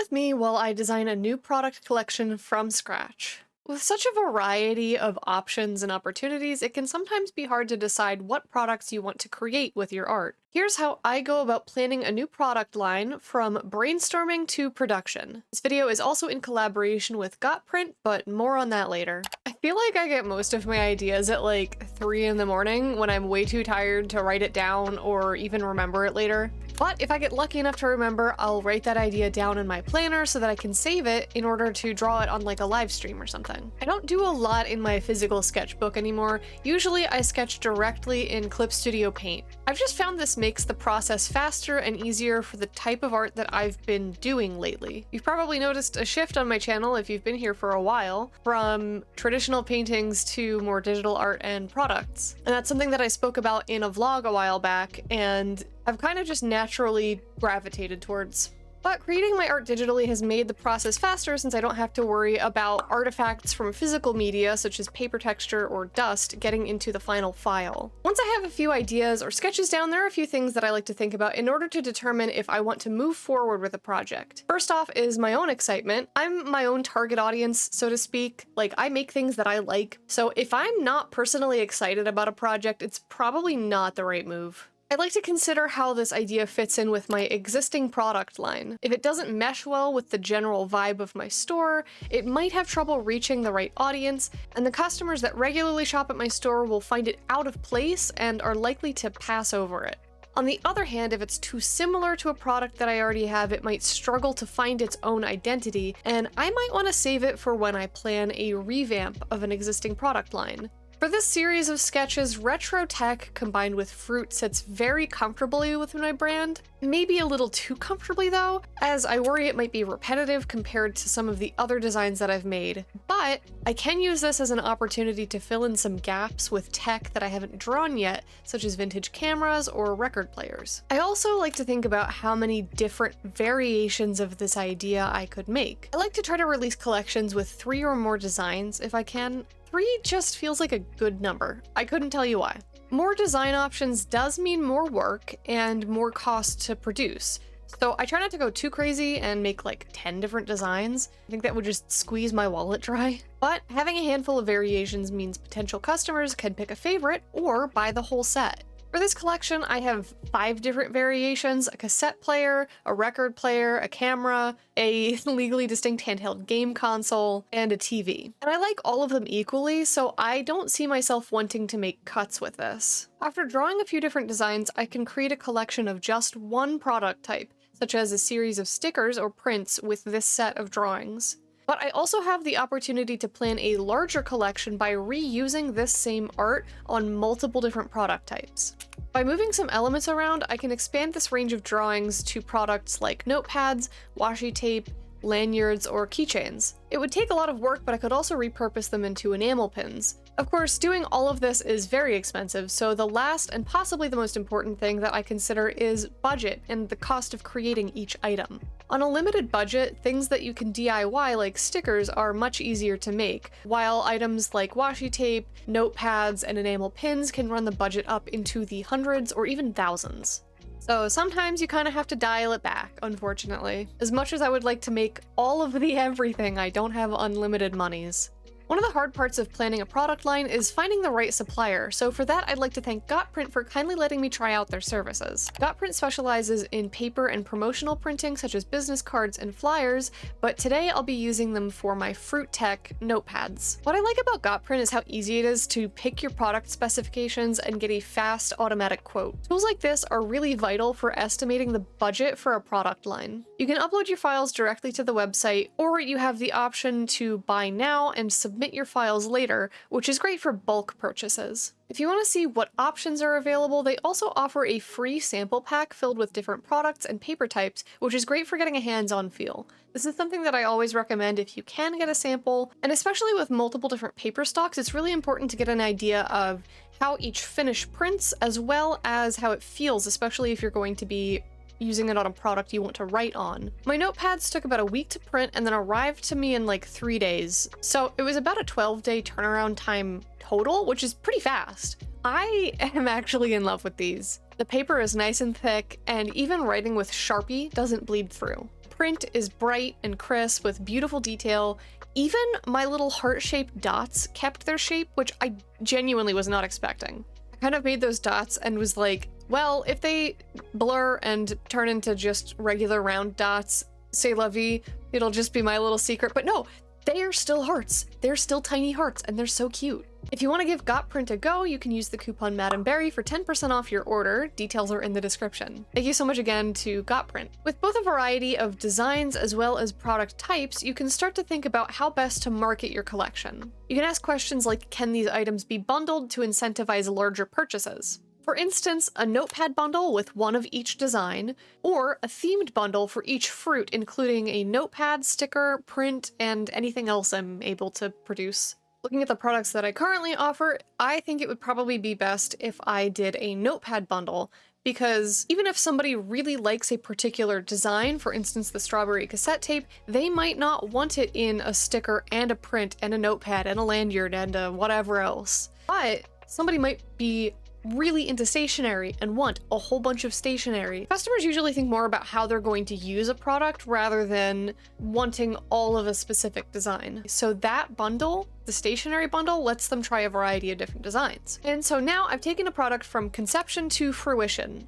with me while I design a new product collection from scratch. With such a variety of options and opportunities, it can sometimes be hard to decide what products you want to create with your art. Here's how I go about planning a new product line from brainstorming to production. This video is also in collaboration with GotPrint, but more on that later. I feel like I get most of my ideas at like 3 in the morning when I'm way too tired to write it down or even remember it later. But if I get lucky enough to remember, I'll write that idea down in my planner so that I can save it in order to draw it on like a live stream or something. I don't do a lot in my physical sketchbook anymore. Usually I sketch directly in Clip Studio Paint. I've just found this makes the process faster and easier for the type of art that I've been doing lately. You've probably noticed a shift on my channel if you've been here for a while, from traditional paintings to more digital art and products. And that's something that I spoke about in a vlog a while back, and I've kind of just naturally gravitated towards. But creating my art digitally has made the process faster since I don't have to worry about artifacts from physical media such as paper texture or dust getting into the final file. Once I have a few ideas or sketches down, there are a few things that I like to think about in order to determine if I want to move forward with a project. First off is my own excitement. I'm my own target audience, so to speak. Like, I make things that I like. So if I'm not personally excited about a project, it's probably not the right move. I'd like to consider how this idea fits in with my existing product line. If it doesn't mesh well with the general vibe of my store, it might have trouble reaching the right audience, and the customers that regularly shop at my store will find it out of place and are likely to pass over it. On the other hand, if it's too similar to a product that I already have, it might struggle to find its own identity, and I might want to save it for when I plan a revamp of an existing product line. For this series of sketches, retro tech combined with fruit sits very comfortably with my brand. Maybe a little too comfortably though, as I worry it might be repetitive compared to some of the other designs that I've made. But I can use this as an opportunity to fill in some gaps with tech that I haven't drawn yet, such as vintage cameras or record players. I also like to think about how many different variations of this idea I could make. I like to try to release collections with 3 or more designs if I can. 3 just feels like a good number. I couldn't tell you why. More design options does mean more work and more cost to produce. So I try not to go too crazy and make like 10 different designs. I think that would just squeeze my wallet dry. But having a handful of variations means potential customers can pick a favorite or buy the whole set. For this collection, I have 5 different variations: a cassette player, a record player, a camera, a legally distinct handheld game console, and a TV. And I like all of them equally, so I don't see myself wanting to make cuts with this. After drawing a few different designs, I can create a collection of just one product type, such as a series of stickers or prints with this set of drawings. But I also have the opportunity to plan a larger collection by reusing this same art on multiple different product types. By moving some elements around, I can expand this range of drawings to products like notepads, washi tape, lanyards, or keychains. It would take a lot of work, but I could also repurpose them into enamel pins. Of course, doing all of this is very expensive, so the last and possibly the most important thing that I consider is budget and the cost of creating each item. On a limited budget, things that you can DIY like stickers are much easier to make, while items like washi tape, notepads, and enamel pins can run the budget up into the hundreds or even thousands. So sometimes you kind of have to dial it back, unfortunately. As much as I would like to make all of the everything, I don't have unlimited monies. One of the hard parts of planning a product line is finding the right supplier, so for that I'd like to thank GotPrint for kindly letting me try out their services. GotPrint specializes in paper and promotional printing such as business cards and flyers, but today I'll be using them for my fruit tech notepads. What I like about GotPrint is how easy it is to pick your product specifications and get a fast automatic quote. Tools like this are really vital for estimating the budget for a product line. You can upload your files directly to the website, or you have the option to buy now and submit your files later, which is great for bulk purchases. If you want to see what options are available, they also offer a free sample pack filled with different products and paper types, which is great for getting a hands-on feel. This is something that I always recommend if you can get a sample, and especially with multiple different paper stocks, it's really important to get an idea of how each finish prints as well as how it feels, especially if you're going to be using it on a product you want to write on. My notepads took about a week to print and then arrived to me in like 3 days. So it was about a 12-day turnaround time total, which is pretty fast. I am actually in love with these. The paper is nice and thick, and even writing with Sharpie doesn't bleed through. print is bright and crisp with beautiful detail. Even my little heart-shaped dots kept their shape, which I genuinely was not expecting. I kind of made those dots and was like, well, if they blur and turn into just regular round dots, c'est la vie, it'll just be my little secret. But no, they are still hearts. They're still tiny hearts, and they're so cute. If you want to give GotPrint a go, you can use the coupon MadameBerry for 10% off your order. Details are in the description. Thank you so much again to GotPrint. With both a variety of designs as well as product types, you can start to think about how best to market your collection. You can ask questions like, can these items be bundled to incentivize larger purchases? For instance, a notepad bundle with one of each design, or a themed bundle for each fruit, including a notepad, sticker, print, and anything else I'm able to produce. Looking at the products that I currently offer, I think it would probably be best if I did a notepad bundle, because even if somebody really likes a particular design, for instance the strawberry cassette tape, they might not want it in a sticker and a print and a notepad and a lanyard and a whatever else. But somebody might be really into stationery and want a whole bunch of stationery. Customers usually think more about how they're going to use a product rather than wanting all of a specific design. So that bundle, the stationery bundle, lets them try a variety of different designs. And so now I've taken a product from conception to fruition.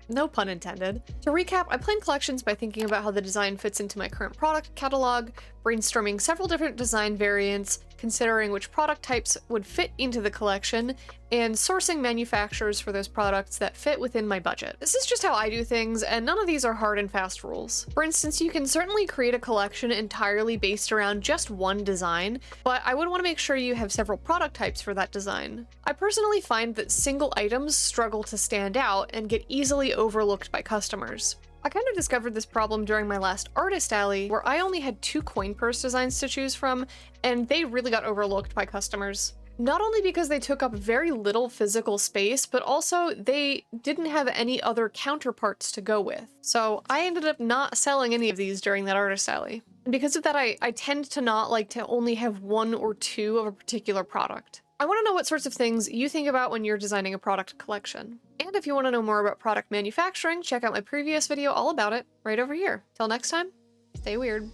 No pun intended. To recap, I plan collections by thinking about how the design fits into my current product catalog, brainstorming several different design variants, considering which product types would fit into the collection, and sourcing manufacturers for those products that fit within my budget. This is just how I do things, and none of these are hard and fast rules. For instance, you can certainly create a collection entirely based around just one design, but I would want to make sure you have several product types for that design. I personally find that single items struggle to stand out and get easily overlooked by customers. I kind of discovered this problem during my last artist alley, where I only had 2 coin purse designs to choose from, and they really got overlooked by customers. Not only because they took up very little physical space, but also they didn't have any other counterparts to go with. So I ended up not selling any of these during that artist alley. And because of that, I tend to not like to only have 1 or 2 of a particular product. I want to know what sorts of things you think about when you're designing a product collection. And if you want to know more about product manufacturing, check out my previous video all about it right over here. Till next time, stay weird.